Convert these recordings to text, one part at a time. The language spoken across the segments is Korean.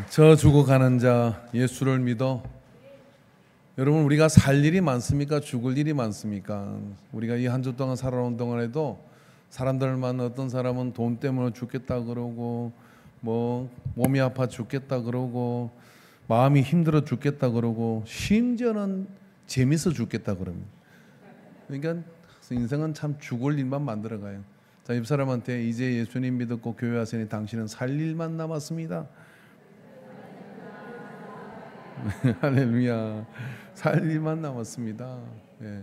저 죽어가는 자 예수를 믿어. 여러분, 우리가 살 일이 많습니까? 죽을 일이 많습니까? 우리가 이 한 주 동안 살아온 동안에도 사람들만, 어떤 사람은 돈 때문에 죽겠다 그러고, 뭐 몸이 아파 죽겠다 그러고, 마음이 힘들어 죽겠다 그러고, 심지어는 재밌어 죽겠다 그럽니다. 그러니까 인생은 참 죽을 일만 만들어가요. 자, 옆 사람한테 이제 예수님 믿었고 교회 왔으니 당신은 살 일만 남았습니다. 할렐루야. 살 일만 남았습니다. 예.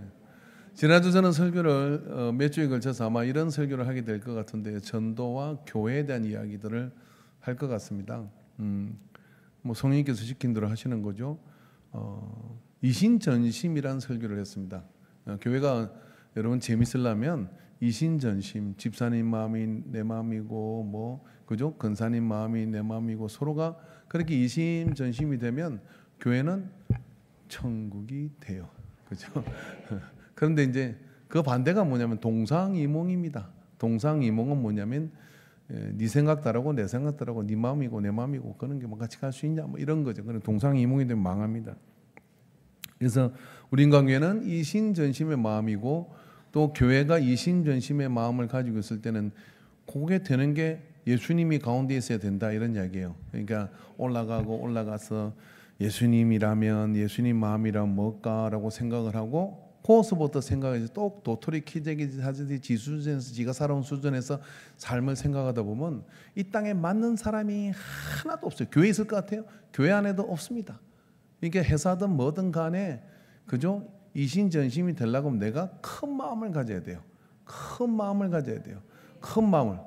지난주 저는 설교를 몇 주에 걸쳐서 아마 이런 설교를 하게 될 것 같은데, 전도와 교회에 대한 이야기들을 할 것 같습니다. 뭐 성령님께서 시킨 대로 하시는 거죠. 이신전심이라는 설교를 했습니다. 교회가 여러분 재밌으려면 이신전심, 집사님 마음이 내 마음이고, 뭐 그죠? 근사님 마음이 내 마음이고, 서로가 그렇게 이심전심이 되면 교회는 천국이 돼요. 그죠? 그런데 이제 그 반대가 뭐냐면 동상이몽입니다. 동상이몽은 뭐냐면 네 생각 따르고 내 생각 따르고 네 마음이고 내 마음이고 그런 게 뭐 같이 갈 수 있냐 뭐 이런 거죠. 그런 동상이몽이 되면 망합니다. 그래서 우리 인간교회는 이신전심의 마음이고, 또 교회가 이신전심의 마음을 가지고 있을 때는 그게 되는 게 예수님이 가운데 있어야 된다, 이런 이야기예요. 그러니까 올라가서 예수님이라면, 예수님 마음이라면 뭘까라고 생각을 하고, 거기서부터 생각해서 또 도토리 키재기 하듯이 지수준에서, 지가 살아온 수준에서 삶을 생각하다 보면 이 땅에 맞는 사람이 하나도 없어요. 교회 있을 것 같아요? 교회 안에도 없습니다. 이게 회사든 뭐든 간에, 그죠? 이신전심이 되려고 하면 내가 큰 마음을 가져야 돼요. 큰 마음을 가져야 돼요. 큰 마음을.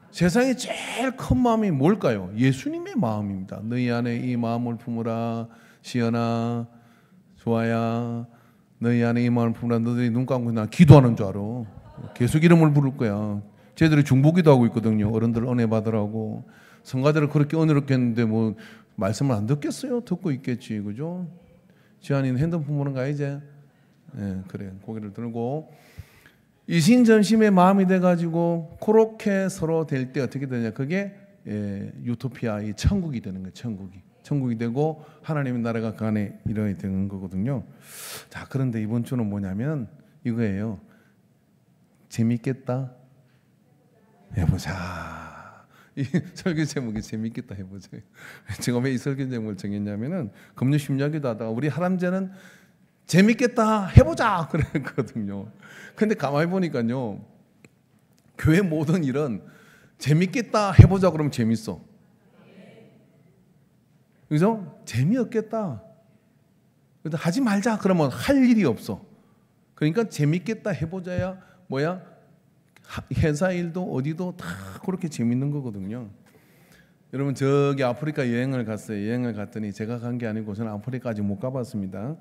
세상에 제일 큰 마음이 뭘까요? 예수님의 마음입니다. 너희 안에 이 마음을 품으라. 시연아, 좋아야, 너희 안에 이 마음을 품으라. 너희들이 눈 감고 나 기도하는 줄 알아. 계속 이름을 부를 거야. 쟤들이 중보기도 하고 있거든요. 어른들 은혜 받으라고. 성가대를 그렇게 은혜롭게 했는데 뭐 말씀을 안 듣겠어요? 듣고 있겠지, 그죠? 지한이는 핸드폰 보는 거 이제? 네, 그래. 고개를 들고 이신전심의 마음이 돼가지고 그렇게 서로 될 때 어떻게 되냐? 그게 유토피아, 이 천국이 되는 거예요. 천국이 되고 하나님의 나라가 그 안에 이뤄야 되는 거거든요. 자, 그런데 이번 주는 뭐냐면 이거예요. 재밌겠다 해보자. 이 설교 제목이 재밌겠다 해보자. 제가 왜 이 설교 제목을 정했냐면은 금요 심야기도 하다가 우리 하람제는 재밌겠다 해보자 그랬거든요. 근데 가만히 보니까요, 교회 모든 일은 재밌겠다 해보자 그러면 재밌어. 그죠? 재미없겠다. 근데 하지 말자 그러면 할 일이 없어. 그러니까 재밌겠다 해보자야 뭐야? 회사 일도 어디도 다 그렇게 재밌는 거거든요. 여러분, 저기 아프리카 여행을 갔어요. 여행을 갔더니 제가 간 게 아니고 저는 아프리카 아직 못 가봤습니다.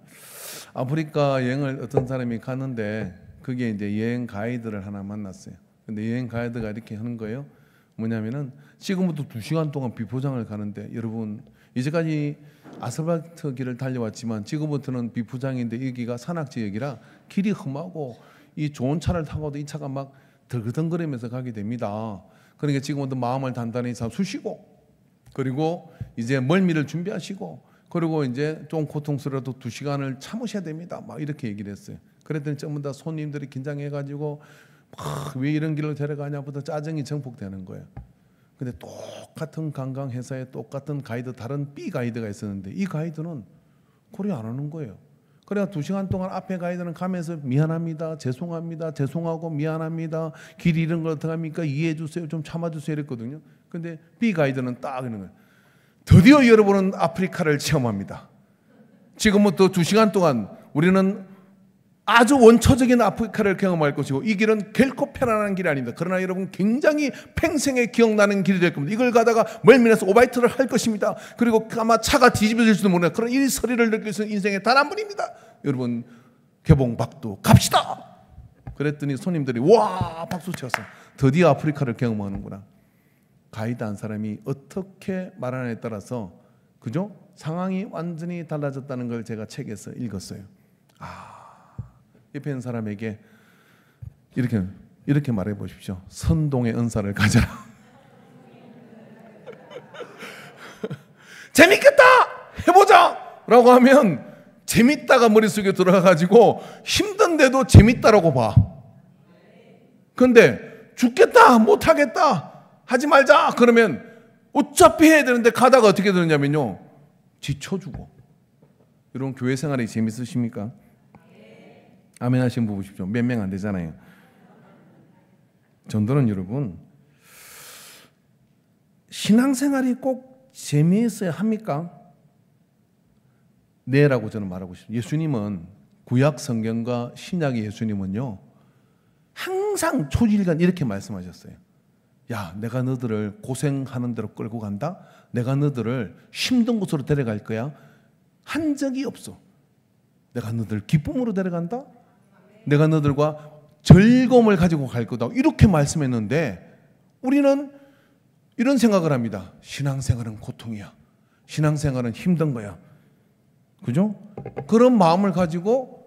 아프리카 여행을 어떤 사람이 갔는데 그게 이제 여행 가이드를 하나 만났어요. 근데 여행 가이드가 이렇게 하는 거예요. 뭐냐면은 지금부터 2시간 동안 비포장을 가는데, 여러분 이제까지 아스팔트 길을 달려왔지만 지금부터는 비포장인데 여기가 산악지역이라 길이 험하고 이 좋은 차를 타고도 이 차가 막 덜그덩거리면서 가게 됩니다. 그러니까 지금부터 마음을 단단히 잡수시고, 그리고 이제 멀미를 준비하시고, 그리고 이제 좀 고통스러워도 2시간을 참으셔야 됩니다. 막 이렇게 얘기를 했어요. 그랬더니 전부 다 손님들이 긴장해가지고 막 왜 이런 길을 데려가냐부터 짜증이 정폭되는 거예요. 근데 똑같은 관광회사에 똑같은 가이드, 다른 B 가이드가 있었는데 이 가이드는 그래 안 하는 거예요. 그래야 2시간 동안 앞에 가이드는 가면서 미안합니다, 죄송합니다, 죄송하고 미안합니다, 길 잃은 걸 어떡합니까, 이해해 주세요, 좀 참아주세요 이랬거든요. 근데 B 가이드는 딱 이런 거예요. 드디어 여러분은 아프리카를 체험합니다. 지금부터 2시간 동안 우리는 아주 원초적인 아프리카를 경험할 것이고, 이 길은 결코 편안한 길이 아닙니다. 그러나 여러분 굉장히 평생에 기억나는 길이 될 겁니다. 이걸 가다가 멀미나서 오바이트를 할 것입니다. 그리고 아마 차가 뒤집어질지도 모르는 그런 이 소리를 느낄 수 있는 인생의 단 한 번입니다. 여러분 개봉박두 갑시다. 그랬더니 손님들이 와 박수 쳤어. 드디어 아프리카를 경험하는구나. 가이드 한 사람이 어떻게 말하느냐에 따라서, 그죠? 상황이 완전히 달라졌다는 걸 제가 책에서 읽었어요. 옆에 있는 사람에게 이렇게 말해 보십시오. 선동의 은사를 가져라. 재밌겠다! 해보자! 라고 하면 재밌다가 머릿속에 들어가가지고 힘든데도 재밌다라고 봐. 근데 죽겠다! 못하겠다! 하지 말자! 그러면 어차피 해야 되는데 가다가 어떻게 되느냐면요, 지쳐주고. 여러분, 교회 생활이 재밌으십니까? 아멘 하시는 분 보십시오. 몇 명 안 되잖아요. 전도는 여러분, 신앙생활이 꼭 재미있어야 합니까? 네 라고 저는 말하고 싶습니다. 예수님은, 구약 성경과 신약의 예수님은요, 항상 초지일간 이렇게 말씀하셨어요. 야, 내가 너들을 고생하는 대로 끌고 간다. 내가 너들을 힘든 곳으로 데려갈 거야. 한 적이 없어. 내가 너들 기쁨으로 데려간다. 내가 너들과 즐거움을 가지고 갈 거다. 이렇게 말씀했는데 우리는 이런 생각을 합니다. 신앙생활은 고통이야. 신앙생활은 힘든 거야. 그죠? 그런 마음을 가지고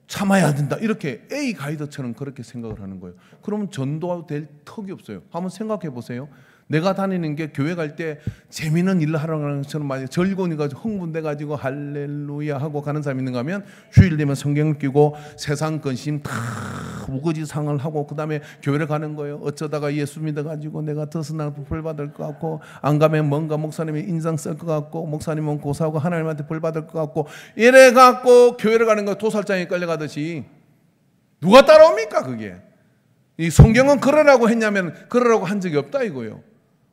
참아야 된다. 이렇게 A 가이드처럼 그렇게 생각을 하는 거예요. 그러면 전도될 턱이 없어요. 한번 생각해 보세요. 내가 다니는 게 교회 갈 때 재미있는 일을 하러 가는 것처럼 많이 즐거우니까 흥분돼가지고 할렐루야 하고 가는 사람이 있는가 하면 주일 되면 성경을 끼고 세상 근심 다 우거지 상을 하고 그 다음에 교회를 가는 거예요. 어쩌다가 예수 믿어가지고 내가 더스나 벌 받을 것 같고 안 가면 뭔가 목사님이 인상 쓸 것 같고 목사님은 고사하고 하나님한테 벌 받을 것 같고 이래갖고 교회를 가는 거 도살장에 끌려가듯이 누가 따라옵니까 그게? 이 성경은 그러라고 했냐면 그러라고 한 적이 없다 이거예요.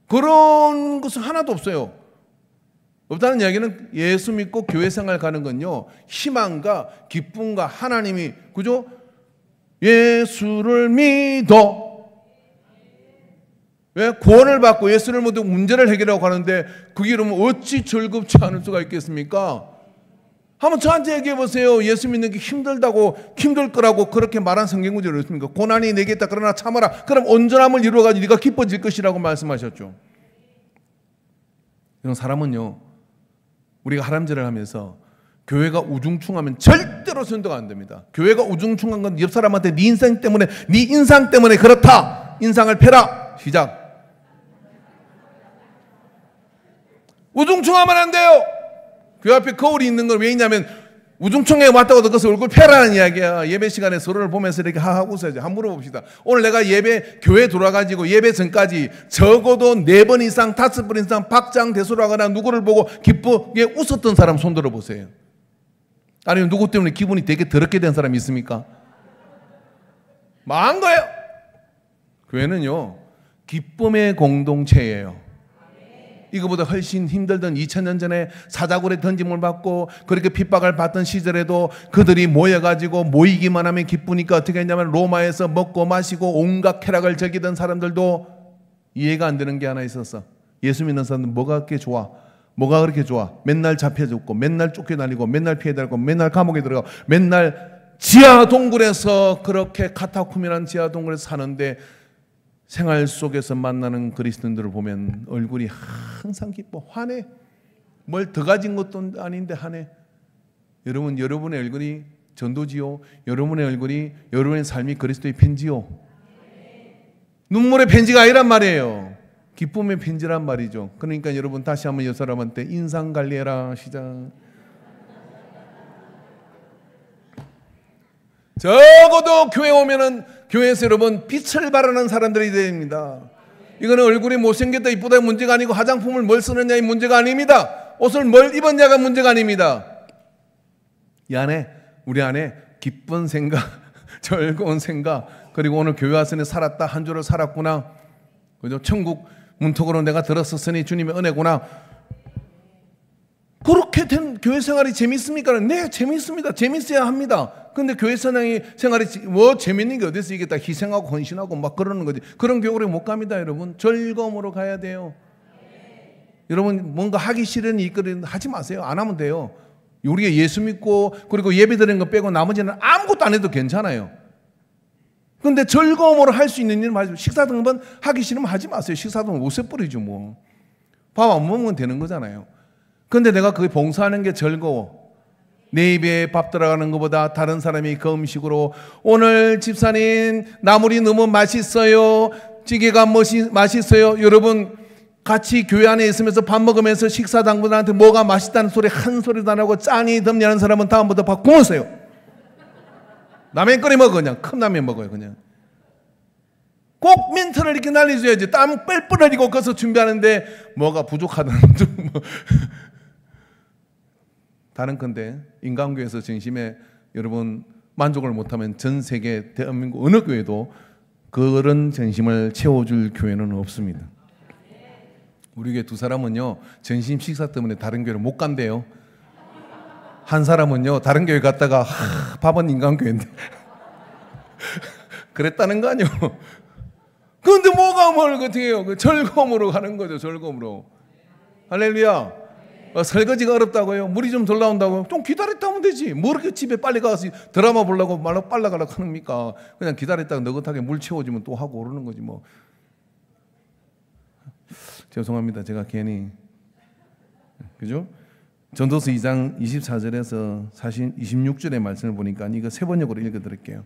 그런 것은 하나도 없어요. 없다는 이야기는 예수 믿고 교회 생활 가는 건요, 희망과 기쁨과 하나님이, 그죠? 예수를 믿어. 왜? 구원을 받고 예수를 믿고 문제를 해결하고 가는데 그게 그러면 어찌 즐겁지 않을 수가 있겠습니까? 한번 저한테 얘기해 보세요. 예수 믿는 게 힘들다고, 힘들 거라고 그렇게 말한 성경 구절이 있습니까? 고난이 내게 있다 그러나 참아라. 그럼 온전함을 이루어가지고 네가 기뻐질 것이라고 말씀하셨죠. 이런 사람은요, 우리가 하람질을 하면서 교회가 우중충하면 절대로 선도가 안 됩니다. 교회가 우중충한 건 옆 사람한테 네 인생 때문에, 네 인상 때문에 그렇다. 인상을 펴라. 시작. 우중충하면 안 돼요. 교회 앞에 거울이 있는 건 왜 있냐면 우중충에 왔다고 그것을 얼굴 펴라는 이야기야. 예배 시간에 서로를 보면서 이렇게 하고 있어야지. 한번 물어봅시다. 오늘 내가 예배, 교회 돌아가지고 예배 전까지 적어도 4번 이상, 5번 이상 박장대소를 하거나 누구를 보고 기쁘게 웃었던 사람 손 들어보세요. 아니면 누구 때문에 기분이 되게 더럽게 된 사람이 있습니까? 망한 거예요. 교회는요, 기쁨의 공동체예요. 이거보다 훨씬 힘들던 2000년 전에 사자굴에 던짐을 받고 그렇게 핍박을 받던 시절에도 그들이 모여가지고 모이기만 하면 기쁘니까 어떻게 했냐면 로마에서 먹고 마시고 온갖 쾌락을 즐기던 사람들도 이해가 안 되는 게 하나 있었어. 예수 믿는 사람들 뭐가 그렇게 좋아? 뭐가 그렇게 좋아? 맨날 잡혀 죽고 맨날 쫓겨다니고 맨날 피해 다니고 맨날 감옥에 들어가고 맨날 지하 동굴에서 그렇게 카타콤이라는 지하 동굴에서 사는데 생활 속에서 만나는 그리스도인들을 보면 얼굴이 항상 기뻐, 환해. 뭘 더 가진 것도 아닌데 환해. 여러분, 여러분의 얼굴이 전도지요. 여러분의 얼굴이, 여러분의 삶이 그리스도의 편지요. 눈물의 편지가 아니란 말이에요. 기쁨의 편지란 말이죠. 그러니까 여러분 다시 한번 이 사람한테 인상 관리해라. 시작. 적어도 교회 오면은 교회에서 여러분 빛을 발하는 사람들이 됩니다. 이거는 얼굴이 못생겼다 이쁘다의 문제가 아니고 화장품을 뭘 쓰느냐의 문제가 아닙니다. 옷을 뭘 입었냐가 문제가 아닙니다. 이 안에, 우리 안에 기쁜 생각, 즐거운 생각, 그리고 오늘 교회 와서 살았다, 한 주를 살았구나, 그죠? 천국 문턱으로 내가 들었었으니 주님의 은혜구나. 그렇게 된 교회 생활이 재밌습니까? 네, 재밌습니다. 재밌어야 합니다. 근데 교회 생활이 뭐 재밌는 게 어디서 이게 다 희생하고 헌신하고 막 그러는 거지. 그런 교회를 못 갑니다, 여러분. 즐거움으로 가야 돼요. 여러분, 뭔가 하기 싫은 일거리는 하지 마세요. 안 하면 돼요. 우리가 예수 믿고 그리고 예배 드리는 거 빼고 나머지는 아무것도 안 해도 괜찮아요. 근데 즐거움으로 할 수 있는 일은 하지. 식사 등은 하기 싫으면 하지 마세요. 식사 등은 없애버리죠 뭐. 밥 안 먹으면 되는 거잖아요. 근데 내가 그게 봉사하는 게 즐거워. 내 입에 밥 들어가는 것보다 다른 사람이 그 음식으로 오늘 집사님 나물이 너무 맛있어요. 찌개가 맛있어요. 여러분, 같이 교회 안에 있으면서 밥 먹으면서 식사 당분한테 뭐가 맛있다는 소리 한 소리도 안 하고 짠이 덥냐는 사람은 다음부터 밥 굶으세요. 라면 끓여 먹어. 그냥 큰 라면 먹어요. 그냥 꼭 멘트를 이렇게 날려줘야지. 땀 뺄뿔 흘리고 거기서 준비하는데 뭐가 부족하다는 뭐. 다른 건데 인간교회에서 진심에 여러분 만족을 못하면 전 세계 대한민국 어느 교회도 그런 전심을 채워줄 교회는 없습니다. 우리 교회 두 사람은요 전심 식사 때문에 다른 교회를 못 간대요. 한 사람은요 다른 교회 갔다가 밥은 인간교회인데 그랬다는 거 아니에요. 그런데 뭐가 뭘 어떻게 해요? 그 즐거움으로 가는 거죠. 즐거움으로. 할렐루야. 설거지가 어렵다고요? 물이 좀 덜 나온다고요? 좀 기다렸다 하면 되지. 뭐 이렇게 집에 빨리 가서 드라마 보려고 말로 빨라 가려고 합니까? 그냥 기다렸다가 너긋하게 물 채워지면 또 하고 오르는 거지 뭐. 죄송합니다. 제가 괜히. 그죠? 전도서 2장 24절에서 사실 26절의 말씀을 보니까 이거 세 번역으로 읽어드릴게요.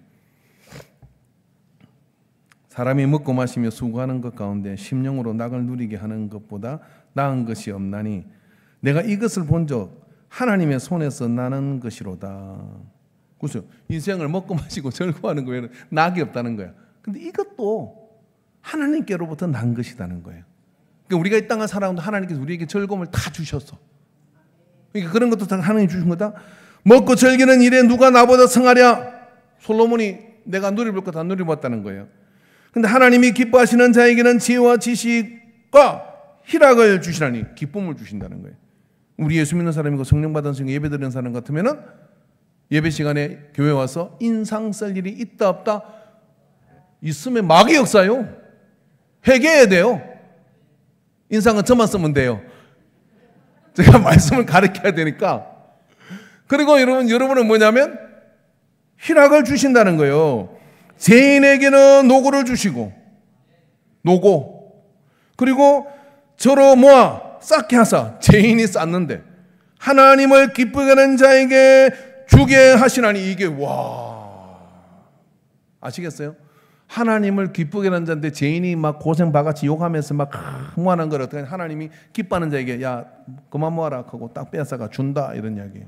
사람이 먹고 마시며 수고하는 것 가운데 심령으로 낙을 누리게 하는 것보다 나은 것이 없나니 내가 이것을 본 적 하나님의 손에서 나는 것이로다. 그렇죠? 인생을 먹고 마시고 즐거워하는 거에는 낙이 없다는 거야. 근데 이것도 하나님께로부터 난 것이라는 거예요. 그러니까 우리가 이 땅을 살아오는데 하나님께서 우리에게 즐거움을 다 주셨어. 그러니까 그런 것도 다 하나님이 주신 거다. 먹고 즐기는 일에 누가 나보다 성하랴. 솔로몬이 내가 누려볼 거 다 누려봤다는 거예요. 근데 하나님이 기뻐하시는 자에게는 지혜와 지식과 희락을 주시라니 기쁨을 주신다는 거예요. 우리 예수 믿는 사람이고 성령 받은 사람이 예배 드리는 사람 같으면은 예배 시간에 교회 와서 인상 쓸 일이 있다 없다 있으면 마귀 역사요. 회개해야 돼요. 인상은 저만 쓰면 돼요. 제가 말씀을 가르쳐야 되니까. 그리고 여러분은 뭐냐면 희락을 주신다는 거예요. 죄인에게는 노고를 주시고 노고 그리고 저로 모아 쌓게 하사 죄인이 쌓는데 하나님을 기쁘게 하는 자에게 주게 하시나니 이게 와 아시겠어요? 하나님을 기쁘게 하는 자인데 죄인이 막 고생 바같이 욕하면서 막 모아놓은 걸 어떻게 하나님이 기뻐하는 자에게 야 그만 모아라 하고 딱 빼앗아가 준다 이런 이야기예요.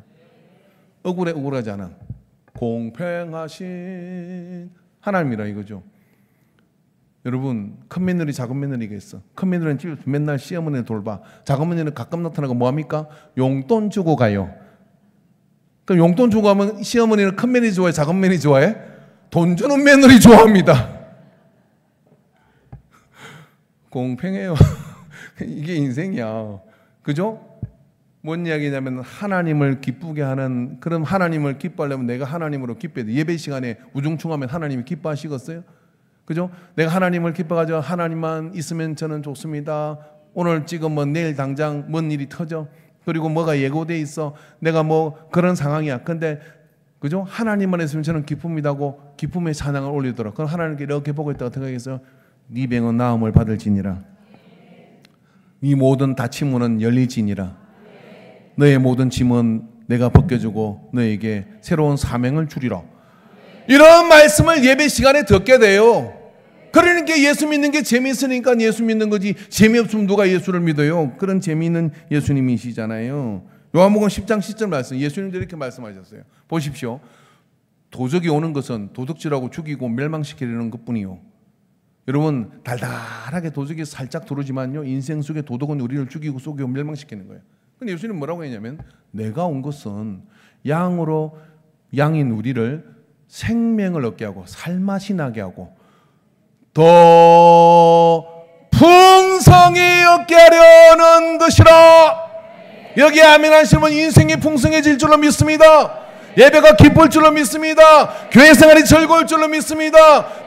억울하지 않아. 공평하신 하나님이라 이거죠. 여러분 큰 며느리 작은 며느리가 있어. 큰 며느리는 집에서 맨날 시어머니를 돌봐. 작은 며느리는 가끔 나타나고 뭐합니까? 용돈 주고 가요. 그럼 용돈 주고 가면 시어머니는 큰 며느리 좋아해? 작은 며느리 좋아해? 돈 주는 며느리 좋아합니다. 공평해요. 이게 인생이야. 그죠? 뭔 이야기냐면 하나님을 기쁘게 하는 그럼 하나님을 기뻐하려면 내가 하나님으로 기뻐야 돼. 예배 시간에 우중충하면 하나님이 기뻐하시겠어요? 그죠? 내가 하나님을 기뻐가지고 하나님만 있으면 저는 좋습니다. 오늘 지금 뭐 내일 당장 뭔 일이 터져. 그리고 뭐가 예고돼 있어. 내가 뭐 그런 상황이야. 근데 그죠? 하나님만 있으면 저는 기쁩니다고 기쁨의 찬양을 올리더라. 그럼 하나님께 이렇게 보고 있다가 어떻게 하겠어요? 네 병은 나음을 받을지니라. 네 모든 다치문은 열리지니라. 너의 모든 짐은 내가 벗겨주고 너에게 새로운 사명을 주리라. 이런 말씀을 예배 시간에 듣게 돼요. 그러니까 예수 믿는 게 재미있으니까 예수 믿는 거지 재미없으면 누가 예수를 믿어요? 그런 재미있는 예수님이시잖아요. 요한복음 10장 10절 말씀 예수님도 이렇게 말씀하셨어요. 보십시오. 도적이 오는 것은 도둑질하고 죽이고 멸망시키려는 것뿐이요. 여러분 달달하게 도적이 살짝 들어오지만요 인생 속에 도둑은 우리를 죽이고 속이고 멸망시키는 거예요. 근데 예수님 뭐라고 했냐면 내가 온 것은 양인 우리를 생명을 얻게 하고 살맛이 나게 하고 더 풍성히 얻게 하려는 것이라. 여기 아멘 하시면 인생이 풍성해질 줄로 믿습니다. 예배가 기쁠 줄로 믿습니다. 교회 생활이 즐거울 줄로 믿습니다.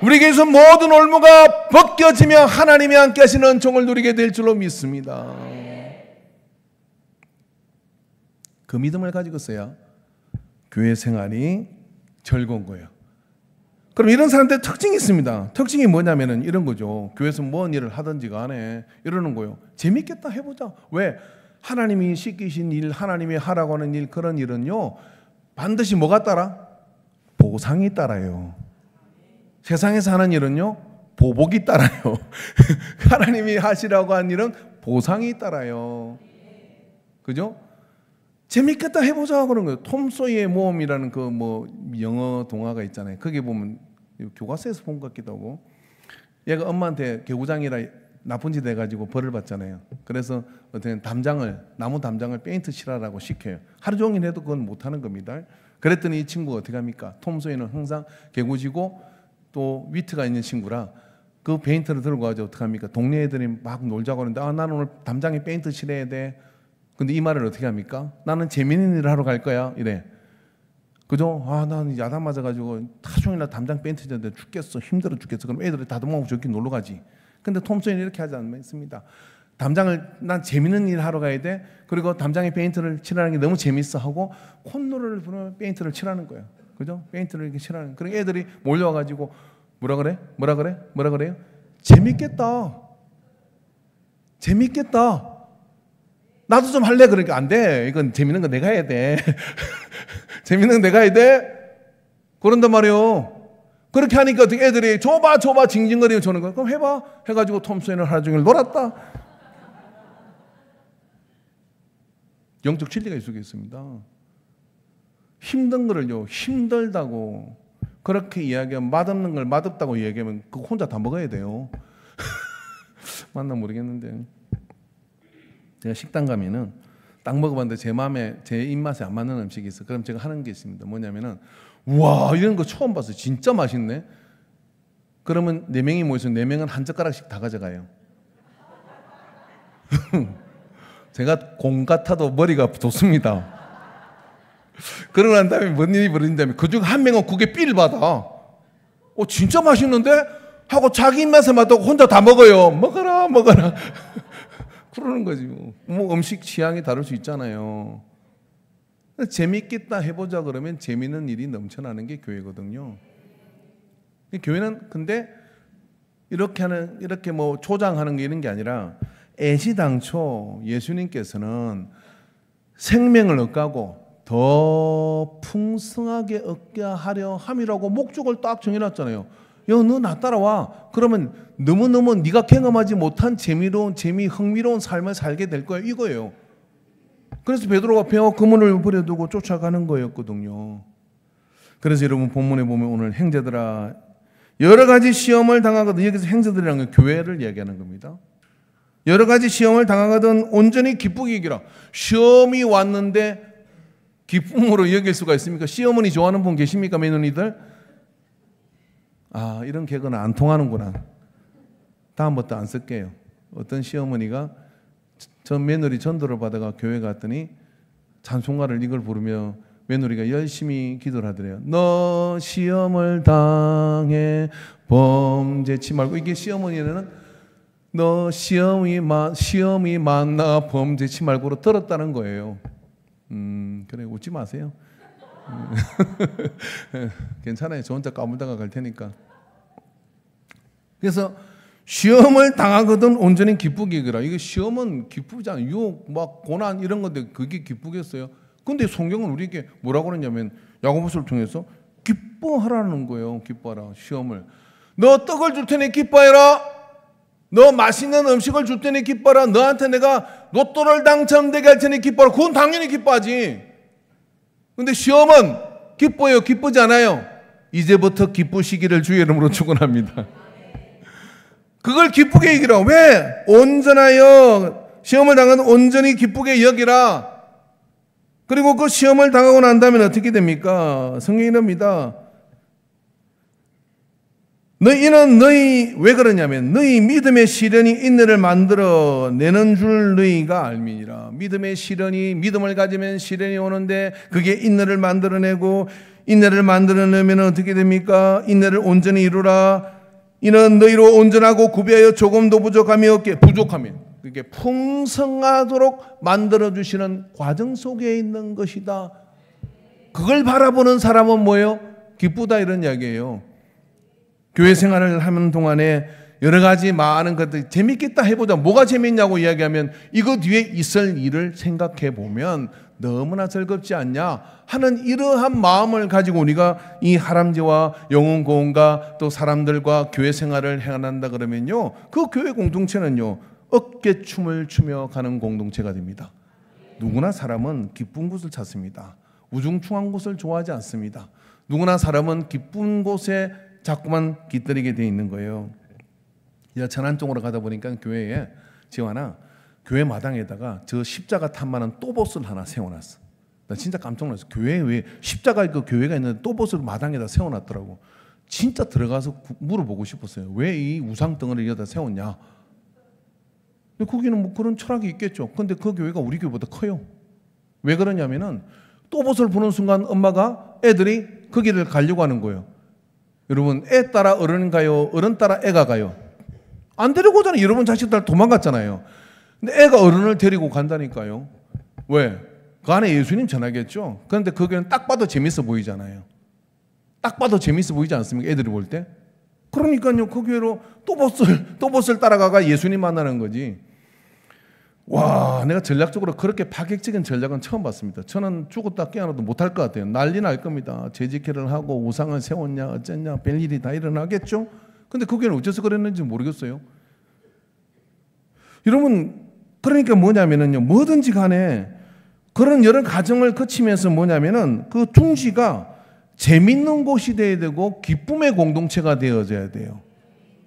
우리에게서 모든 올무가 벗겨지며 하나님이 함께 하시는 종을 누리게 될 줄로 믿습니다. 그 믿음을 가지고 있어야 교회 생활이 즐거운 거예요. 그럼 이런 사람들 특징이 있습니다. 특징이 뭐냐면은 이런 거죠. 교회에서 뭔 일을 하든지 간에 이러는 거예요. 재밌겠다 해보자. 왜? 하나님이 시키신 일, 하나님이 하라고 하는 일, 그런 일은요 반드시 뭐가 따라? 보상이 따라요. 세상에서 하는 일은요 보복이 따라요. 하나님이 하시라고 한 일은 보상이 따라요. 그죠? 재밌겠다 해보자 그런 거예요. 톰 소이의 모험이라는 그 뭐 영어 동화가 있잖아요. 거기 보면 교과서에서 본 것 같기도 하고, 얘가 엄마한테 개구장이라 나쁜 짓 해가지고 벌을 받잖아요. 그래서 어떤 나무 담장을 페인트 칠하라고 시켜요. 하루 종일 해도 그건 못하는 겁니다. 그랬더니 이 친구가 어떻게 합니까? 톰 소이는 항상 개구지고 또 위트가 있는 친구라 그 페인트를 들고 가서 어떻게 합니까? 동네 애들이 막 놀자고 하는데 나는 오늘 담장에 페인트 칠해야 돼. 근데 이 말을 어떻게 합니까? 나는 재밌는 일을 하러 갈 거야 이래. 그죠? 나는 야단 맞아가지고 하종일날 담장 페인트 칠는데 죽겠어, 힘들어 죽겠어. 그럼 애들이 다듬어하고 저기 놀러 가지. 근데 톰 소이는 이렇게 하지 않습니다. 난 재밌는 일 하러 가야 돼. 그리고 담장에 페인트를 칠하는 게 너무 재밌어 하고 콧노래를 부르면 페인트를 칠하는 거예요. 그죠? 페인트를 이렇게 칠하는. 그리고 애들이 몰려와가지고 뭐라 그래요? 재밌겠다. 나도 좀 할래. 그러니까 안 돼. 이건 재밌는 거 내가 해야 돼. 재밌는 거 내가 해야 돼. 그런단 말이에요. 그렇게 하니까 어떻게 애들이 줘봐 징징거리고 저는 거 그럼 해봐 해가지고 톰 소이는 하루 종일 놀았다. 영적 진리가 있을 수 있습니다. 힘든 거를요 힘들다고 그렇게 이야기하면 맛없는 걸 맛없다고 이야기하면 그거 혼자 다 먹어야 돼요. 맞나 모르겠는데 제가 식당 가면은 딱 먹어봤는데 제 입맛에 안 맞는 음식이 있어. 그럼 제가 하는 게 있습니다. 뭐냐면은 와 이런 거 처음 봤어요. 진짜 맛있네. 그러면 4명이 모여서 4명은 한 젓가락씩 다 가져가요. 제가 공 같아도 머리가 좋습니다. 그러고 난 다음에 뭔 일이 벌어진다면 그중 한 명은 그게 삘 받아. 진짜 맛있는데? 하고 자기 입맛에 맞다고 혼자 다 먹어요. 먹어라 그러는 거지. 뭐 음식 취향이 다를 수 있잖아요. 재밌겠다 해보자 그러면 재밌는 일이 넘쳐나는 게 교회거든요. 교회는 근데 이렇게 뭐 조장하는 게 이런 게 아니라 애시당초 예수님께서는 생명을 얻고 더 풍성하게 얻게 하려 함이라고 목적을 딱 정해놨잖아요. 야, 너 나 따라와. 그러면 너무너무 네가 경험하지 못한 흥미로운 삶을 살게 될 거야. 이거예요. 그래서 베드로가 배와 그물을 버려두고 쫓아가는 거였거든요. 그래서 여러분 본문에 보면 오늘 형제들아 여러 가지 시험을 당하거든. 여기서 형제들이라는 건 교회를 이야기하는 겁니다. 여러 가지 시험을 당하거든 온전히 기쁘게 여기라. 시험이 왔는데 기쁨으로 여길 수가 있습니까? 시어머니 좋아하는 분 계십니까? 며느리들? 이런 개그는 안 통하는구나. 다음부터 안 쓸게요. 어떤 시어머니가 전 며느리 전도를 받아가 교회 갔더니 찬송가를 이걸 부르며 며느리가 열심히 기도를 하더래요. 너 시험을 당해 범죄치 말고. 이게 시어머니는 너 시험이 많나 범죄치 말고로 들었다는 거예요. 그래 웃지 마세요. 괜찮아요. 저 혼자 까불다가 갈 테니까. 그래서 시험을 당하거든 온전히 기쁘게 여기라. 이게 시험은 기쁘지 않아요. 유혹, 막 고난 이런 건데 그게 기쁘겠어요? 근데 성경은 우리에게 뭐라고 그러냐면 야고보서를 통해서 기뻐하라는 거예요. 기뻐하라. 시험을. 너 떡을 줄 테니 기뻐해라. 너 맛있는 음식을 줄 테니 기뻐하라. 너한테 내가 로또를 당첨되게 할 테니 기뻐하라. 그건 당연히 기뻐하지. 근데 시험은 기뻐요? 기쁘지 않아요? 이제부터 기쁘시기를 주의 이름으로 축원합니다. 그걸 기쁘게 여기라. 왜? 온전하여 시험을 당하는 온전히 기쁘게 여기라. 그리고 그 시험을 당하고 난 다음에 어떻게 됩니까? 성경이 이럽니다. 너희는 왜 그러냐면 너희 믿음의 시련이 인내를 만들어 내는 줄 너희가 알미니라. 믿음의 시련이 믿음을 가지면 시련이 오는데 그게 인내를 만들어내고 인내를 만들어내면 어떻게 됩니까? 인내를 온전히 이루라. 이는 너희로 온전하고 구비하여 조금도 부족함이 없게 그게 풍성하도록 만들어주시는 과정 속에 있는 것이다. 그걸 바라보는 사람은 뭐예요? 기쁘다 이런 이야기예요. 교회 생활을 하는 동안에 여러 가지 많은 것들 재밌겠다 해보자. 뭐가 재밌냐고 이야기하면 이거 뒤에 있을 일을 생각해 보면 너무나 즐겁지 않냐 하는 이러한 마음을 가지고 우리가 이 하람제와 영혼 고온과 또 사람들과 교회 생활을 행한다 그러면요, 그 교회 공동체는요 어깨춤을 추며 가는 공동체가 됩니다. 누구나 사람은 기쁜 곳을 찾습니다. 우중충한 곳을 좋아하지 않습니다. 누구나 사람은 기쁜 곳에 자꾸만 깃들이게 돼 있는 거예요. 천안 쪽으로 가다 보니까 교회에 지원아 교회 마당에다가 저 십자가 탄만한 또봇을 하나 세워놨어. 나 진짜 깜짝 놀랐어. 교회에 왜 십자가 있고 교회가 있는데 또봇을 마당에다 세워놨더라고. 진짜 들어가서 물어보고 싶었어요. 왜 이 우상 덩어리를 여기다 세웠냐? 근데 거기는 뭐 그런 철학이 있겠죠. 근데 그 교회가 우리 교회보다 커요. 왜 그러냐면은 또봇을 보는 순간 엄마가 애들이 그 길을 가려고 하는 거예요. 여러분, 애 따라 어른 가요? 어른 따라 애가 가요? 안 데리고 오잖아요. 여러분 자식들 도망갔잖아요. 근데 애가 어른을 데리고 간다니까요. 왜? 그 안에 예수님 전하겠죠. 그런데 그 교회는 딱 봐도 재밌어 보이잖아요. 딱 봐도 재밌어 보이지 않습니까? 애들이 볼 때. 그러니까요. 그 교회로 또봇을 따라가가 예수님 만나는 거지. 와, 내가 전략적으로 그렇게 파격적인 전략은 처음 봤습니다. 저는 죽었다 깨어나도 못할 것 같아요. 난리 날 겁니다. 재직회를 하고 우상을 세웠냐 어쨌냐 별일이 다 일어나겠죠. 근데 그 교회는 어째서 그랬는지 모르겠어요. 여러분, 그러니까 뭐냐면은요, 뭐든지 간에 그런 여러 과정을 거치면서 뭐냐면은 그 둥지가 재밌는 곳이 되어야 되고 기쁨의 공동체가 되어져야 돼요.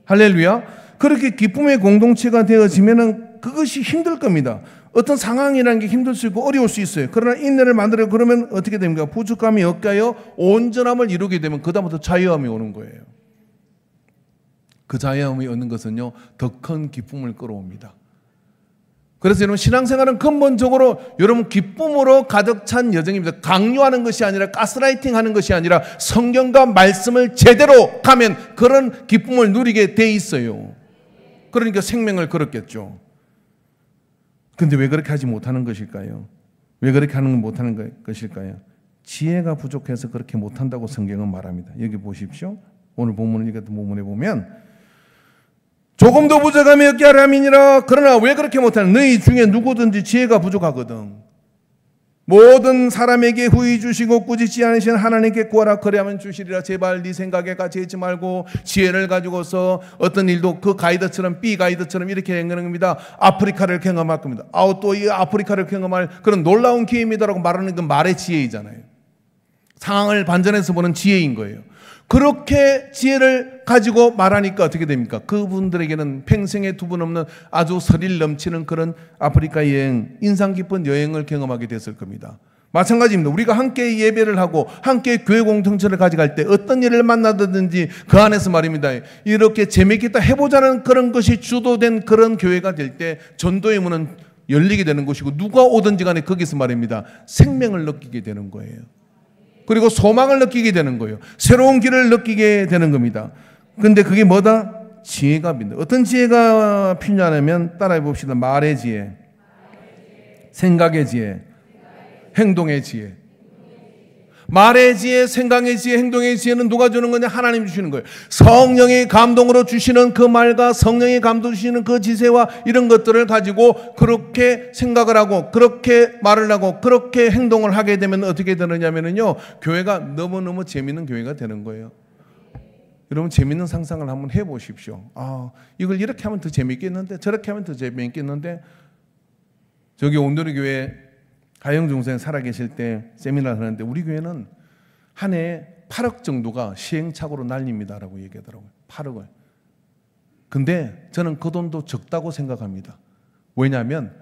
할렐루야. 그렇게 기쁨의 공동체가 되어지면은 그것이 힘들 겁니다. 어떤 상황이라는 게 힘들 수 있고 어려울 수 있어요. 그러나 인내를 만들어 그러면 어떻게 됩니까? 부족함이 없가요 온전함을 이루게 되면 그다음부터 자유함이 오는 거예요. 그 자유함이 얻는 것은요, 더 큰 기쁨을 끌어옵니다. 그래서 여러분 신앙생활은 근본적으로 여러분 기쁨으로 가득 찬 여정입니다. 강요하는 것이 아니라 가스라이팅 하는 것이 아니라 성경과 말씀을 제대로 가면 그런 기쁨을 누리게 돼 있어요. 그러니까 생명을 걸었겠죠. 근데 왜 그렇게 하지 못하는 것일까요? 왜 그렇게 못하는 것일까요? 지혜가 부족해서 그렇게 못한다고 성경은 말합니다. 여기 보십시오. 오늘 본문을 읽었던 본문에 보면 조금도 부족함이 없게 하려 함이니라. 그러나 왜 그렇게 못하는? 너희 중에 누구든지 지혜가 부족하거든. 모든 사람에게 후히 주시고 꾸짖지 않으시는 하나님께 구하라. 그래야만 주시리라. 제발 네 생각에 갇혀있지 말고 지혜를 가지고서 어떤 일도 그 가이드처럼 B 가이드처럼 이렇게 행하는 겁니다. 아프리카를 경험할 겁니다. 또 이 아프리카를 경험할 그런 놀라운 기회입니다라고 말하는 건 말의 지혜이잖아요. 상황을 반전해서 보는 지혜인 거예요. 그렇게 지혜를 가지고 말하니까 어떻게 됩니까? 그분들에게는 평생에 두 번 없는 아주 스릴 넘치는 그런 아프리카 여행, 인상 깊은 여행을 경험하게 됐을 겁니다. 마찬가지입니다. 우리가 함께 예배를 하고 함께 교회 공동체를 가져갈 때 어떤 일을 만나든지 그 안에서 말입니다. 이렇게 재미있겠다 해보자는 그런 것이 주도된 그런 교회가 될 때 전도의 문은 열리게 되는 것이고 누가 오든지 간에 거기서 말입니다. 생명을 느끼게 되는 거예요. 그리고 소망을 느끼게 되는 거예요. 새로운 길을 느끼게 되는 겁니다. 그런데 그게 뭐다? 지혜가 필요합니다. 어떤 지혜가 필요하냐면 따라해 봅시다. 말의 지혜, 생각의 지혜, 행동의 지혜. 말의 지혜, 생각의 지혜, 행동의 지혜는 누가 주는 거냐? 하나님 주시는 거예요. 성령의 감동으로 주시는 그 말과 성령의 감동 주시는 그 지혜와 이런 것들을 가지고 그렇게 생각을 하고 그렇게 말을 하고 그렇게 행동을 하게 되면 어떻게 되느냐면요, 교회가 너무너무 재밌는 교회가 되는 거예요. 여러분 재밌는 상상을 한번 해보십시오. 이걸 이렇게 하면 더 재밌겠는데 저렇게 하면 더 재밌겠는데. 저기 온누리 교회 가영중생 살아계실 때 세미나를 하는데 우리 교회는 한 해에 8억 정도가 시행착오로 날립니다라고 얘기하더라고요. 8억을. 근데 저는 그 돈도 적다고 생각합니다. 왜냐하면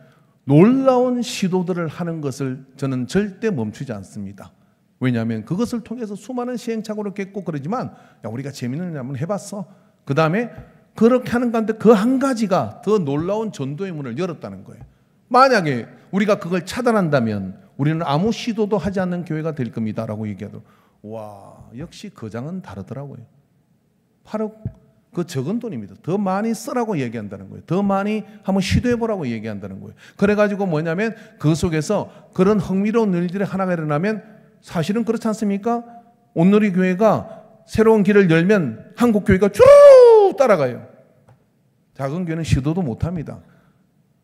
놀라운 시도들을 하는 것을 저는 절대 멈추지 않습니다. 왜냐하면 그것을 통해서 수많은 시행착오를 겪고 그러지만 우리가 재미있는 일 한번 해봤어. 그 다음에 그렇게 하는 가운데 그 한 가지가 더 놀라운 전도의 문을 열었다는 거예요. 만약에 우리가 그걸 차단한다면 우리는 아무 시도도 하지 않는 교회가 될 겁니다라고 얘기하더라고요. 와, 역시 거장은 다르더라고요. 8억 그 적은 돈입니다. 더 많이 쓰라고 얘기한다는 거예요. 더 많이 한번 시도해보라고 얘기한다는 거예요. 그래가지고 뭐냐면 그 속에서 그런 흥미로운 일들이 하나가 일어나면 사실은 그렇지 않습니까? 온누리 교회가 새로운 길을 열면 한국 교회가 쭉 따라가요. 작은 교회는 시도도 못합니다.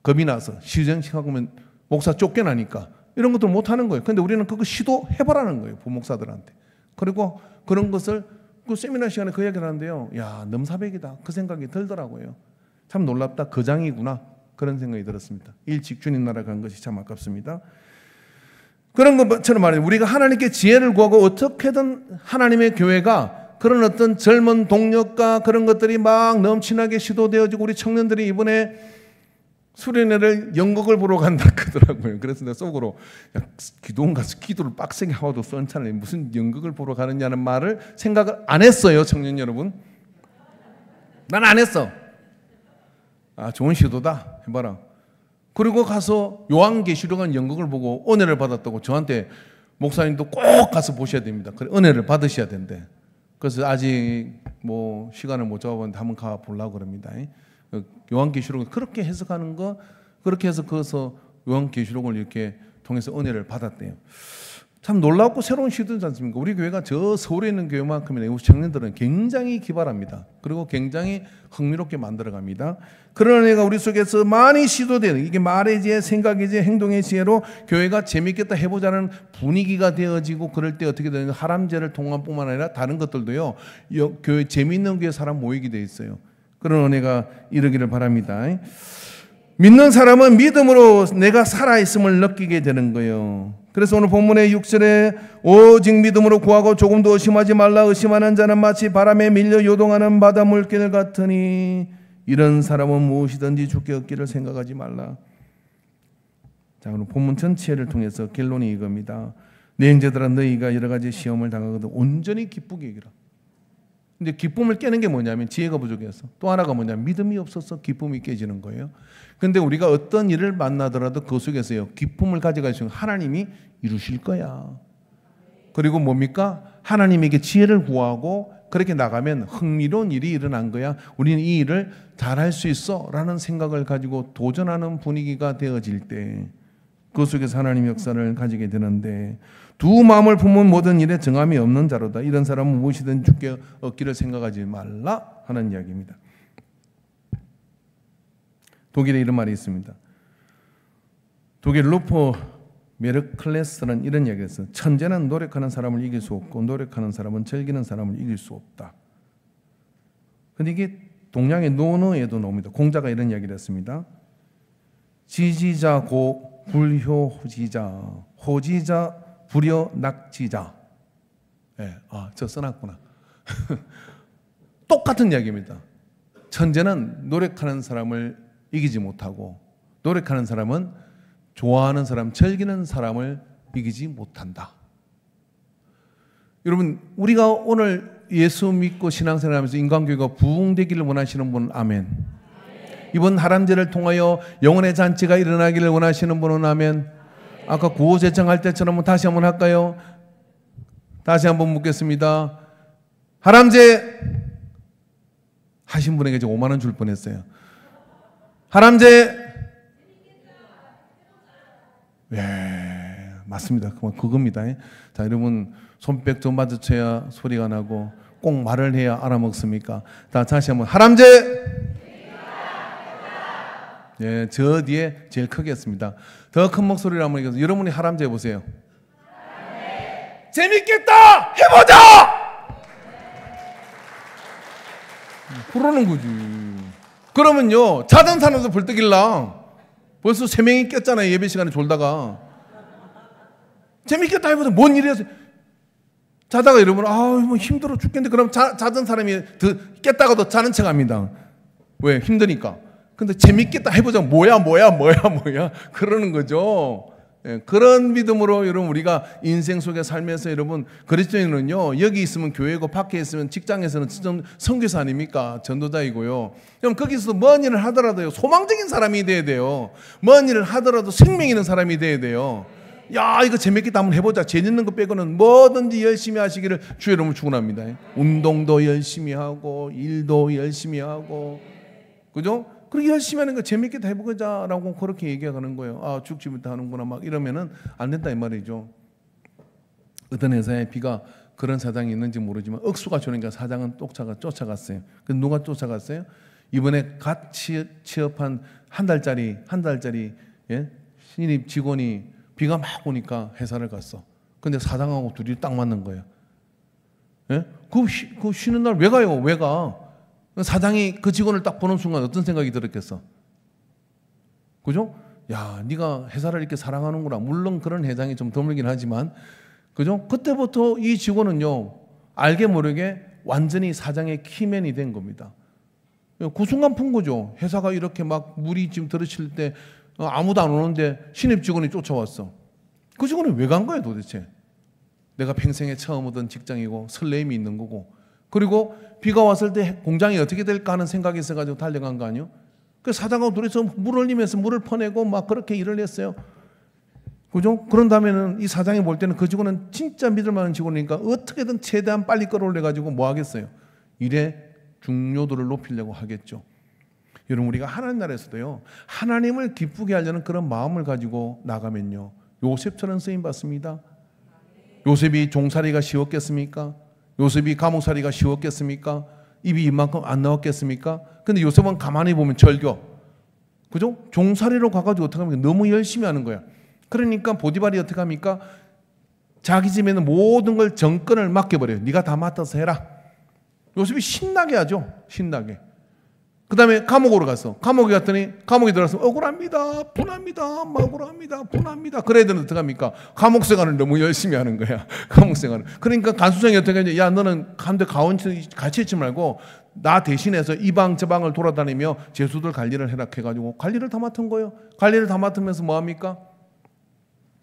겁이 나서 시정식하면 목사 쫓겨나니까 이런 것들 못하는 거예요. 그런데 우리는 그거 시도해보라는 거예요. 부목사들한테. 그리고 그런 것을 그 세미나 시간에 그 얘기를 하는데요. 야, 넘사벽이다. 그 생각이 들더라고요. 참 놀랍다. 거장이구나. 그런 생각이 들었습니다. 일찍 주님 나라 간 것이 참 아깝습니다. 그런 것처럼 말해요. 우리가 하나님께 지혜를 구하고 어떻게든 하나님의 교회가 그런 어떤 젊은 동력과 그런 것들이 막 넘치나게 시도되어지고 우리 청년들이 이번에 수련회를 연극을 보러 간다 그러더라고요. 그래서 내가 속으로 야, 기도원 가서 기도를 빡세게 하고도 썬찬을 무슨 연극을 보러 가느냐는 말을 생각을 안 했어요. 청년 여러분. 난 안 했어. 아, 좋은 시도다 해봐라. 그리고 가서 요한계시록한 연극을 보고 은혜를 받았다고 저한테 목사님도 꼭 가서 보셔야 됩니다. 그래, 은혜를 받으셔야 된대. 그래서 아직 뭐 시간을 못 잡아봤는데 한번 가 보려고 그럽니다. 요한계시록을 그렇게 해석하는 거, 그렇게 해서 거기서 요한계시록을 이렇게 통해서 은혜를 받았대요. 참 놀랍고 새로운 시도지 않습니까? 우리 교회가 저 서울에 있는 교회만큼이나 우리 청년들은 굉장히 기발합니다. 그리고 굉장히 흥미롭게 만들어갑니다. 그런 은혜가 우리 속에서 많이 시도되는, 이게 말의 지혜, 생각의 지혜, 행동의 지혜로 교회가 재밌겠다 해보자는 분위기가 되어지고, 그럴 때 어떻게 되는 하람제를 통한 뿐만 아니라 다른 것들도요, 교회 재미있는 교회 사람 모이게 돼 있어요. 그런 은혜가 이르기를 바랍니다. 믿는 사람은 믿음으로 내가 살아있음을 느끼게 되는 거예요. 그래서 오늘 본문의 6절에 오직 믿음으로 구하고 조금도 의심하지 말라. 의심하는 자는 마치 바람에 밀려 요동하는 바다 물길 같으니 이런 사람은 무엇이든지 주께 얻기를 생각하지 말라. 자, 오늘 본문 전체를 통해서 결론이 이겁니다. 내 형제들아, 너희가 여러 가지 시험을 당하거든 온전히 기쁘게 여기라. 근데 기쁨을 깨는 게 뭐냐면 지혜가 부족해서, 또 하나가 뭐냐면 믿음이 없어서 기쁨이 깨지는 거예요. 근데 우리가 어떤 일을 만나더라도 그 속에서요, 기쁨을 가져가시면 하나님이 이루실 거야. 그리고 뭡니까? 하나님에게 지혜를 구하고 그렇게 나가면 흥미로운 일이 일어난 거야. 우리는 이 일을 잘할 수 있어 라는 생각을 가지고 도전하는 분위기가 되어질 때 그 속에서 하나님의 역사를 가지게 되는데, 두 마음을 품은 모든 일에 정함이 없는 자로다. 이런 사람은 무엇이든 주께 얻기를 생각하지 말라 하는 이야기입니다. 독일에 이런 말이 있습니다. 독일 루퍼 메르클레스는 이런 이야기를 했어요. 천재는 노력하는 사람을 이길 수 없고 노력하는 사람은 즐기는 사람을 이길 수 없다. 그런데 이게 동양의 논어에도 나옵니다. 공자가 이런 이야기를 했습니다. 지지자 고 불효지자, 호지자 불여 낙지자. 예, 아, 저 써놨구나. 똑같은 이야기입니다. 천재는 노력하는 사람을 이기지 못하고 노력하는 사람은 좋아하는 사람, 즐기는 사람을 이기지 못한다. 여러분, 우리가 오늘 예수 믿고 신앙생활하면서 인간교회가 부흥되기를 원하시는 분은 아멘. 이번 하람제를 통하여 영혼의 잔치가 일어나기를 원하시는 분은 아멘. 아까 구호제창할 때처럼 다시 한번 할까요? 다시 한번 묻겠습니다. 하람제 하신 분에게 5만 원 줄 뻔했어요. 하람제, 예, 맞습니다. 그겁니다. 자, 여러분 손뼉 좀 맞춰야 소리가 나고 꼭 말을 해야 알아먹습니까? 다시 한번 하람제. 예, 저 뒤에 제일 크게 했습니다. 더 큰 목소리로 한번 얘기해서 여러분이 하람제 해보세요. 재밌겠다! 해보자! 그러는 거지. 그러면요, 자던 사람도 벌떡일랑. 벌써 3명이 꼈잖아요. 예배 시간에 졸다가. 재밌겠다 해보자. 뭔 일이었어요? 자다가 여러분, 뭐 힘들어 죽겠는데. 그럼 자던 사람이 깼다가도 자는 척 합니다. 왜? 힘드니까. 근데 재밌겠다 해보자. 뭐야. 그러는 거죠. 예, 그런 믿음으로 여러분 우리가 인생 속에 살면서 여러분 그리스도인은요, 여기 있으면 교회고 밖에 있으면 직장에서는 선교사 아닙니까? 전도자이고요. 그럼 거기서 뭔 일을 하더라도요, 소망적인 사람이 돼야 돼요. 뭔 일을 하더라도 생명 있는 사람이 돼야 돼요. 야, 이거 재밌겠다 한번 해보자. 재밌는 거 빼고는 뭐든지 열심히 하시기를 주의 이름으로 축원합니다. 운동도 열심히 하고 일도 열심히 하고, 그죠? 그렇게 열심히 하는 거 재밌게 해보자라고 그렇게 얘기하는 거예요. 아, 죽지부터 하는구나 막 이러면은 안 된다 이 말이죠. 어떤 회사에 비가 그런 사장이 있는지 모르지만 억수가 주니까 사장은 쫓아갔어요. 근데 누가 쫓아갔어요? 이번에 갓 취업한 한 달짜리 예? 신입 직원이 비가 막 오니까 회사를 갔어. 근데 사장하고 둘이 딱 맞는 거예요. 예? 그 쉬는 날 왜 가요? 왜 가? 사장이 그 직원을 딱 보는 순간 어떤 생각이 들었겠어? 그죠? 야, 네가 회사를 이렇게 사랑하는구나. 물론 그런 회장이 좀 드물긴 하지만, 그죠? 그때부터 이 직원은요, 알게 모르게 완전히 사장의 키맨이 된 겁니다. 그 순간 푼 거죠. 회사가 이렇게 막 물이 지금 들이칠 때 아무도 안 오는데 신입 직원이 쫓아왔어. 그 직원은 왜 간 거야 도대체? 내가 평생에 처음 오던 직장이고 설레임이 있는 거고, 그리고 비가 왔을 때 공장이 어떻게 될까 하는 생각이 있어가지고 달려간 거 아니에요? 그 사장하고 둘이서 물 흘리면서 물을 퍼내고 막 그렇게 일을 했어요. 그죠? 그런 다음에는 이 사장이 볼 때는 그 직원은 진짜 믿을 만한 직원이니까 어떻게든 최대한 빨리 끌어올려가지고 뭐 하겠어요? 일의 중요도를 높이려고 하겠죠. 여러분, 우리가 하나님 나라에서도요, 하나님을 기쁘게 하려는 그런 마음을 가지고 나가면요, 요셉처럼 쓰임 받습니다. 요셉이 종살이가 쉬웠겠습니까? 요셉이 감옥살이가 쉬웠겠습니까? 입이 이만큼 안 나왔겠습니까? 근데 요셉은 가만히 보면 절교. 그죠? 종살이로 가가지고 어떻게 합니까? 너무 열심히 하는 거야. 그러니까 보디발이 어떻게 합니까? 자기 집에는 모든 걸 정권을 맡겨버려요. 네가 다 맡아서 해라. 요셉이 신나게 하죠. 신나게. 그 다음에 감옥으로 갔어. 감옥에 갔더니 감옥에 들어가서 억울합니다. 분합니다. 억울합니다. 분합니다. 그래야 되는데 어떡합니까? 감옥 생활을 너무 열심히 하는 거야. 감옥 생활을. 그러니까 간수장이 어떻게 하냐. 야, 너는 가운데 같이 있지 말고 나 대신해서 이 방 저 방을 돌아다니며 죄수들 관리를 해라 해가지고 관리를 다 맡은 거예요. 관리를 다 맡으면서 뭐합니까?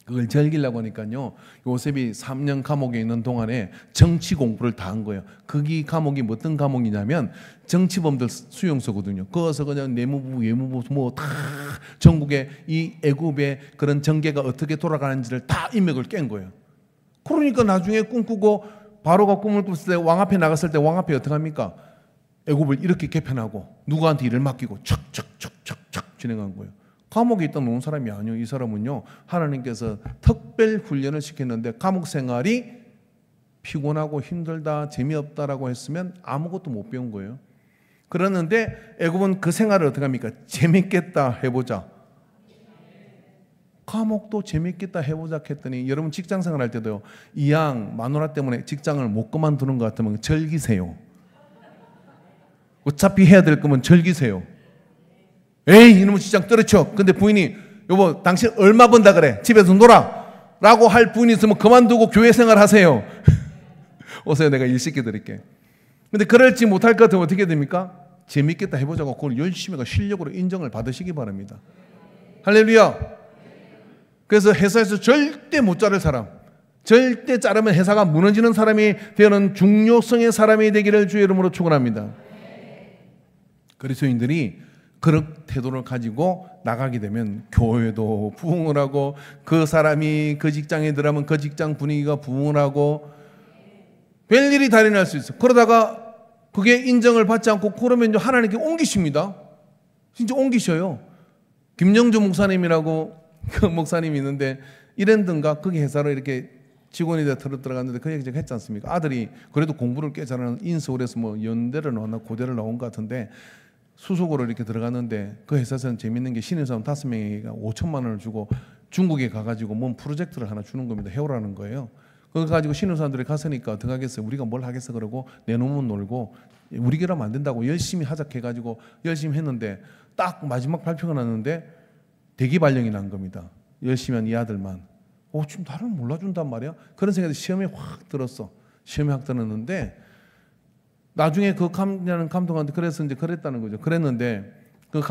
그걸 즐기려고 하니까요, 요셉이 3년 감옥에 있는 동안에 정치 공부를 다 한 거예요. 거기 감옥이 어떤 감옥이냐면 정치범들 수용소거든요. 거기서 그냥 내무부, 외무부 뭐 다 전국의 이 애굽의 그런 정계가 어떻게 돌아가는지를 다 인맥을 깬 거예요. 그러니까 나중에 꿈꾸고 바로가 꿈을 꿨을 때 왕 앞에 나갔을 때 왕 앞에 어떻게 합니까? 애굽을 이렇게 개편하고 누구한테 일을 맡기고 척척척척척 진행한 거예요. 감옥에 있다 놓은 사람이 아니에요. 이 사람은요, 하나님께서 특별 훈련을 시켰는데 감옥 생활이 피곤하고 힘들다, 재미없다라고 했으면 아무것도 못 배운 거예요. 그러는데 애굽은 그 생활을 어떻게 합니까? 재밌겠다 해보자. 감옥도 재밌겠다 해보자 했더니, 여러분 직장 생활할 때도요, 이양 마누라 때문에 직장을 못 그만두는 것 같으면 즐기세요. 어차피 해야 될 거면 즐기세요. 에이, 이놈의 직장 때려쳐. 근데 부인이, 여보 당신 얼마 번다 그래? 집에서 놀아 라고 할 부인이 있으면 그만두고 교회 생활 하세요. 오세요, 내가 일 시켜드릴게. 근데 그럴지 못할 것 같으면 어떻게 됩니까? 재밌겠다 해보자고 그걸 열심히 실력으로 인정을 받으시기 바랍니다. 할렐루야. 그래서 회사에서 절대 못 자를 사람, 절대 자르면 회사가 무너지는 사람이 되는 중요성의 사람이 되기를 주의 이름으로 축원합니다. 그리스도인들이 그런 태도를 가지고 나가게 되면 교회도 부흥을 하고, 그 사람이 그 직장에 들어가면 그 직장 분위기가 부흥을 하고, 별일이 다 일어날 수 있어요. 그러다가 그게 인정을 받지 않고 그러면 하나님께 옮기십니다. 진짜 옮기셔요. 김영주 목사님이라고 그 목사님이 있는데, 이랜드인가 거기 회사로 이렇게 직원이 들어갔는데 그 얘기 했지 않습니까? 아들이 그래도 공부를 꽤 잘하는 인서울에서 뭐 연대를 나왔나 고대를 나온 것 같은데 수속으로 이렇게 들어갔는데, 그 회사에서는 재밌는 게 신입사원 5명에게 5천만 원을 주고 중국에 가가지고 뭔 프로젝트를 하나 주는 겁니다. 해오라는 거예요. 그거 가지고 신입사원들이 갔으니까 어떻게 하겠어요? 우리가 뭘 하겠어? 그러고 내놓으면 놀고, 우리끼리하면 안 된다고 열심히 하자 해가지고 열심히 했는데, 딱 마지막 발표가 났는데 대기 발령이 난 겁니다. 열심히 한 이 아들만. 지금 나를 몰라준단 말이야? 그런 생각이 시험에 확 들었어. 시험에 확 들었는데, 나중에 그 감독한테 그래서 이제 그랬다는 거죠. 그랬는데 그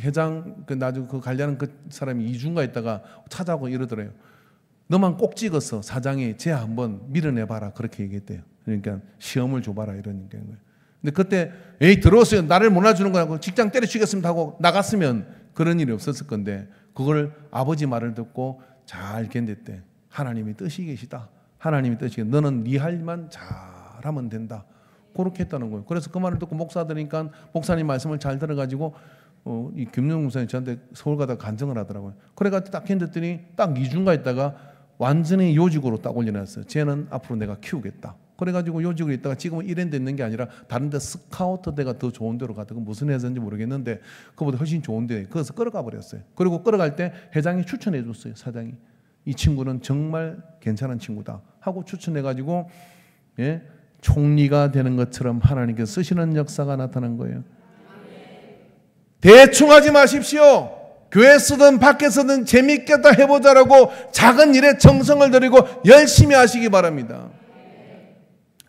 회장 나중에 그 관리하는 그 사람이 2주인가 있다가 찾아오고 이러더래요. 너만 꼭 찍었어. 사장이 쟤 한번 밀어내봐라. 그렇게 얘기했대요. 그러니까 시험을 줘봐라 이런 거예요. 근데 그때 에이 들어왔어요. 나를 몰아주는 거라고 직장 때려치겠습니다 하고 나갔으면 그런 일이 없었을 건데, 그걸 아버지 말을 듣고 잘 견뎠대. 하나님이 뜻이 계시다. 하나님이 뜻이 계시다. 너는 네 할 일만 잘하면 된다. 그렇게 했다는 거예요. 그래서 그 말을 듣고 목사들이니까 목사님 말씀을 잘 들어가지고 이 김영 목사님 저한테 서울 가다 간증을 하더라고요. 그래가지고 딱 견뎠더니 딱 2주인가 있다가 완전히 요직으로 딱 올려놨어요. 쟤는 앞으로 내가 키우겠다. 그래가지고 요직으로 있다가 지금은 이런 데 있는 게 아니라 다른 데 스카우트 데가 더 좋은 데로 가다가 무슨 회사인지 모르겠는데 그보다 훨씬 좋은 데 거기서 끌어가 버렸어요. 그리고 끌어갈 때 회장이 추천해 줬어요. 사장이. 이 친구는 정말 괜찮은 친구다 하고 추천해가지고 총리가 되는 것처럼 하나님께서 쓰시는 역사가 나타난 거예요. 대충 하지 마십시오. 교회에서든 밖에서든 재밌겠다 해보자라고 작은 일에 정성을 들이고 열심히 하시기 바랍니다.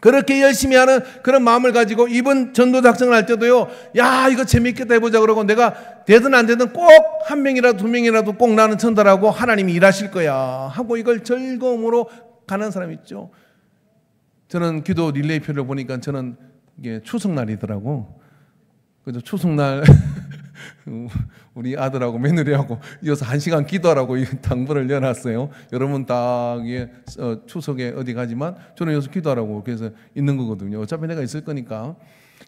그렇게 열심히 하는 그런 마음을 가지고 이번 전도 작정을 할 때도요, 야, 이거 재밌겠다 해보자 그러고 내가 되든 안 되든 꼭 한 명이라도 두 명이라도 꼭 나는 전달하고 하나님이 일하실 거야 하고 이걸 즐거움으로 가는 사람 있죠. 저는 기도 릴레이표를 보니까 저는 이게 추석날이더라고. 그래서 추석날 우리 아들하고 며느리하고 이어서 1시간 기도하라고 당부를 내놨어요. 여러분 다 추석에 어디 가지만 저는 여기서 기도하라고 그래서 있는 거거든요. 어차피 내가 있을 거니까.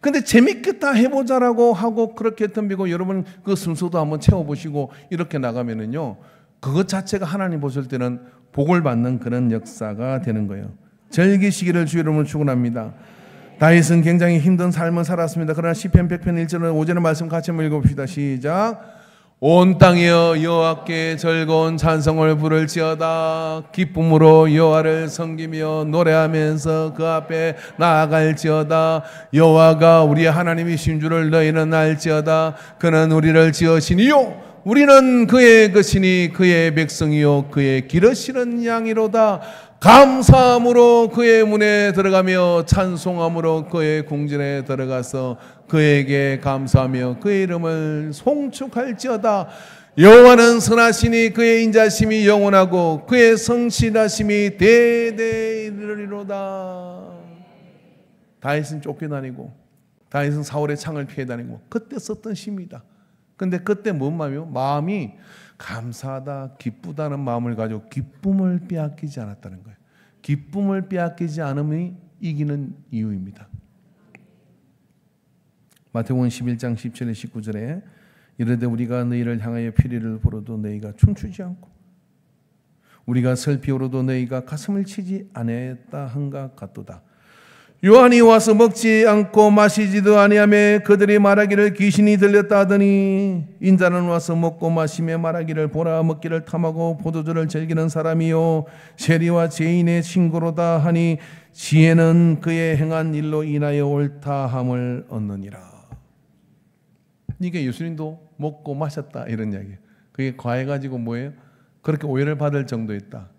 근데 재밌겠다 해보자라고 하고 그렇게 덤비고 여러분 그 순서도 한번 채워보시고 이렇게 나가면은요, 그것 자체가 하나님 보실 때는 복을 받는 그런 역사가 되는 거예요. 즐기시기를 주 이름으로 축원합니다. 다윗은 굉장히 힘든 삶을 살았습니다. 그러나 시편 100편 1절은 5절의 말씀 같이 한번 읽어봅시다. 시작. 온 땅이여 여호와께 즐거운 찬송을 부를지어다. 기쁨으로 여호와를 섬기며 노래하면서 그 앞에 나아갈지어다. 여호와가 우리의 하나님이신 줄을 너희는 알지어다. 그는 우리를 지으시니요 우리는 그의 것이니 그의 백성이요 그의 기르시는 양이로다. 감사함으로 그의 문에 들어가며 찬송함으로 그의 궁전에 들어가서 그에게 감사하며 그의 이름을 송축할지어다. 여호와는 선하시니 그의 인자심이 영원하고 그의 성실하심이 대대에 이르리로다. 다윗은 쫓겨다니고 다윗은 사울의 창을 피해 다니고 그때 썼던 시입니다. 근데 그때 뭔 마음이요? 마음이 감사하다, 기쁘다는 마음을 가지고 기쁨을 빼앗기지 않았다는 거예요. 기쁨을 빼앗기지 않음이 이기는 이유입니다. 마태복음 11장 17절 19절에 이르되 우리가 너희를 향하여 피리를 불어도 너희가 춤추지 않고 우리가 슬피 울어도 너희가 가슴을 치지 아니했다 한가 같도다. 요한이 와서 먹지 않고 마시지도 아니하며 그들이 말하기를 귀신이 들렸다 하더니 인자는 와서 먹고 마시며 말하기를 보라 먹기를 탐하고 포도주를 즐기는 사람이요 세리와 죄인의 친구로다 하니 지혜는 그의 행한 일로 인하여 옳다함을 얻느니라. 이게 예수님도 먹고 마셨다 이런 이야기예요. 그게 과해가지고 뭐예요? 그렇게 오해를 받을 정도였다.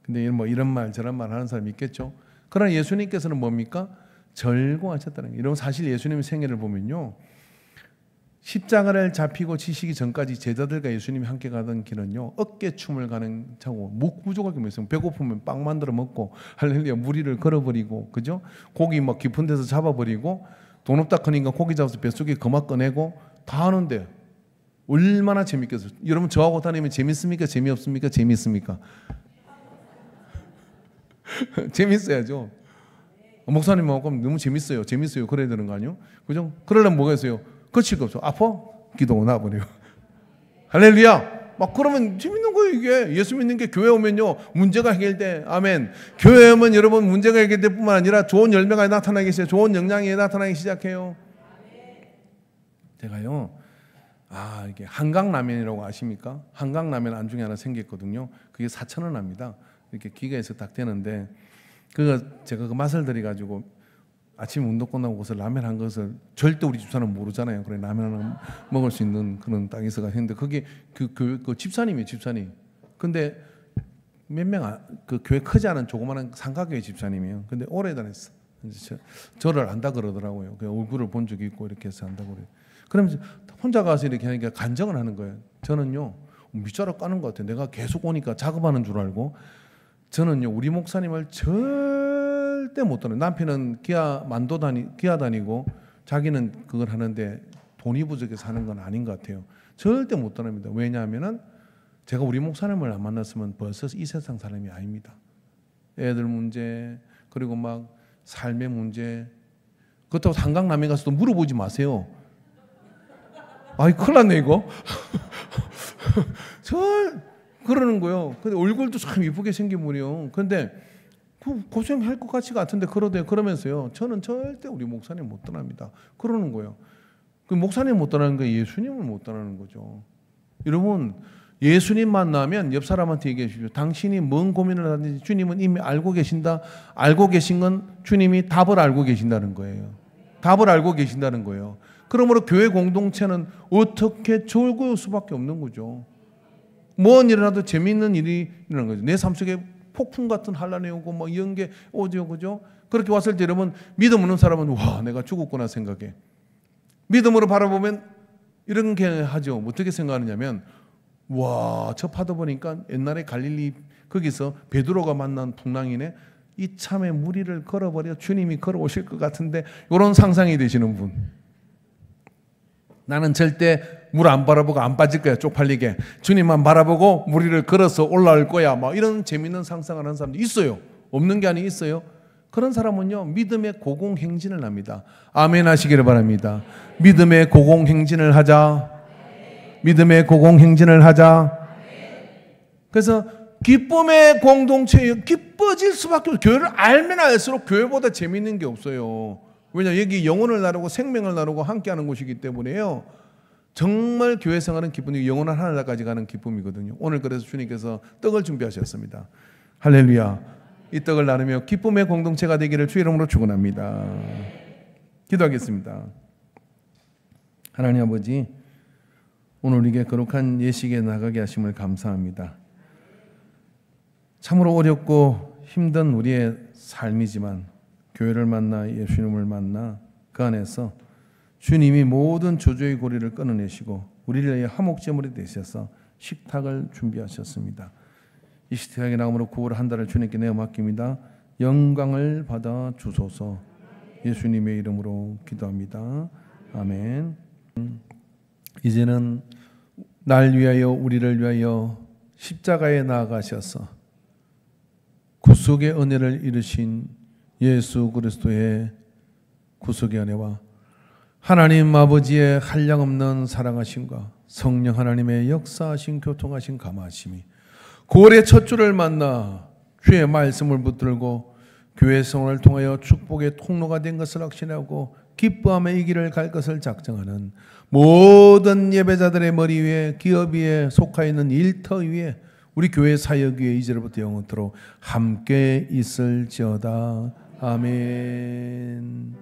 근데 뭐 이런 말 저런 말 하는 사람이 있겠죠. 그러나 예수님께서는 뭡니까? 절고하셨다는 거예요. 여러분 사실 예수님의 생애를 보면요, 십자가를 잡히고 지시기 전까지 제자들과 예수님이 함께 가던 길은요, 어깨춤을 가는 차고 무구조하게 있어요. 배고프면 빵 만들어 먹고 할렐루야 무리를 걸어버리고 그죠? 고기 막 깊은 데서 잡아버리고 돈 없다 크니까 고기 잡아서 뱃속에 거막 꺼내고 다 하는데 얼마나 재밌겠어요. 여러분 저하고 다니면 재밌습니까? 재미없습니까? 재밌습니까? 재밌어야죠. 목사님하고 너무 재밌어요. 재밌어요. 그래야 되는 거 아니에요? 그죠? 그러려면 뭐가 있어요? 거칠 거 없어. 아파? 기도 나버려요. 할렐루야. 막 그러면 재밌는 거예요. 이게 예수 믿는 게 교회 오면요 문제가 해결돼. 아멘. 교회 오면 여러분 문제가 해결될 뿐만 아니라 좋은 열매가 나타나기 시작해요. 좋은 영향이 나타나기 시작해요. 제가요 이게 한강라면이라고 아십니까? 한강라면 안중에 하나 생겼거든요. 그게 4,000원 합니다. 이렇게 기계에서 딱 되는데 제가 그 맛을 들여가지고 아침 운동 끝나고 거기서 라면 한 것을 절대 우리 집사람은 모르잖아요. 그래 라면 하나 먹을 수 있는 그런 땅에서가 했는데 그게 그 집사님이에요. 집사님. 근데 몇 명 그 교회 크지 않은 조그마한 상가교회 집사님이에요. 근데 오래 다녔어. 저를 안다 그러더라고요. 그 얼굴을 본 적이 있고 이렇게 해서 안다고 그래요. 그러면서 혼자 가서 이렇게 하니까 간증을 하는 거예요. 저는요 밑자락 까는 것 같아요. 내가 계속 오니까 작업하는 줄 알고. 저는요 우리 목사님을 절대 못 따라요. 남편은 기아 다니고 자기는 그걸 하는데 돈이 부족해서 하는 건 아닌 것 같아요. 절대 못 따릅니다. 왜냐하면은 제가 우리 목사님을 안 만났으면 벌써 이 세상 사람이 아닙니다. 애들 문제 그리고 막 삶의 문제 그렇다고 한강남에 가서도 물어보지 마세요. 아이 큰일 났네 이거. 그러는 거예요. 근데 얼굴도 참 이쁘게 생긴 분이요. 근데 고생할 것 같은데 그러면서요. 저는 절대 우리 목사님 못 떠납니다. 그러는 거예요. 그 목사님 못 떠나는 거 예수님을 못 떠나는 거죠. 여러분 예수님 만나면 옆 사람한테 얘기해 주십시오. 당신이 뭔 고민을 하든지 주님은 이미 알고 계신다. 알고 계신 건 주님이 답을 알고 계신다는 거예요. 답을 알고 계신다는 거예요. 그러므로 교회 공동체는 어떻게 즐거울 수밖에 없는 거죠. 뭔 일이라도 재미있는 일이 일어나는 거죠. 내 삶 속에 폭풍 같은 환란이 오고 뭐 이런 게 오죠, 그죠? 그렇게 왔을 때 여러분 믿음 없는 사람은 와 내가 죽었구나 생각해. 믿음으로 바라보면 이런 게 하죠. 어떻게 생각하느냐면 와 저 파도 보니까 옛날에 갈릴리 거기서 베드로가 만난 풍랑이네. 이참에 무리를 걸어버려 주님이 걸어오실 것 같은데 이런 상상이 되시는 분. 나는 절대 물 안 바라보고 안 빠질 거야. 쪽팔리게. 주님만 바라보고 무리를 걸어서 올라올 거야. 막 이런 재밌는 상상을 하는 사람도 있어요. 없는 게 아니고 있어요. 그런 사람은요 믿음의 고공행진을 합니다. 아멘 하시기를 바랍니다. 믿음의 고공행진을 하자. 믿음의 고공행진을 하자. 그래서 기쁨의 공동체, 기뻐질 수밖에 없어요. 교회를 알면 알수록 교회보다 재밌는 게 없어요. 왜냐 여기 영혼을 나누고 생명을 나누고 함께하는 곳이기 때문에요. 정말 교회 생활은 기쁨이 영원한 하늘나라까지 가는 기쁨이거든요. 오늘 그래서 주님께서 떡을 준비하셨습니다. 할렐루야. 이 떡을 나누며 기쁨의 공동체가 되기를 주의 이름으로 축원합니다. 기도하겠습니다. 하나님 아버지, 오늘 우리에게 거룩한 예식에 나가게 하심을 감사합니다. 참으로 어렵고 힘든 우리의 삶이지만 교회를 만나 예수님을 만나 그 안에서 주님이 모든 저주의 고리를 끊어내시고 우리를 위해 화목제물이 되셔서 식탁을 준비하셨습니다. 이 식탁에 나옴으로 구원을 한 달을 주님께 내어 맡깁니다. 영광을 받아 주소서. 예수님의 이름으로 기도합니다. 아멘. 이제는 날 위하여 우리를 위하여 십자가에 나아가셔서 구속의 은혜를 이루신 예수 그리스도의 구속의 은혜와 하나님 아버지의 한량없는 사랑하심과 성령 하나님의 역사하신 교통하신 감화하심이 9월의 첫 주를 만나 주의 말씀을 붙들고 교회 생활을 통하여 축복의 통로가 된 것을 확신하고 기뻐함의 이 길을 갈 것을 작정하는 모든 예배자들의 머리 위에 기업 위에 속하 있는 일터 위에 우리 교회 사역 위에 이제로부터 영원토록 함께 있을지어다. 아멘.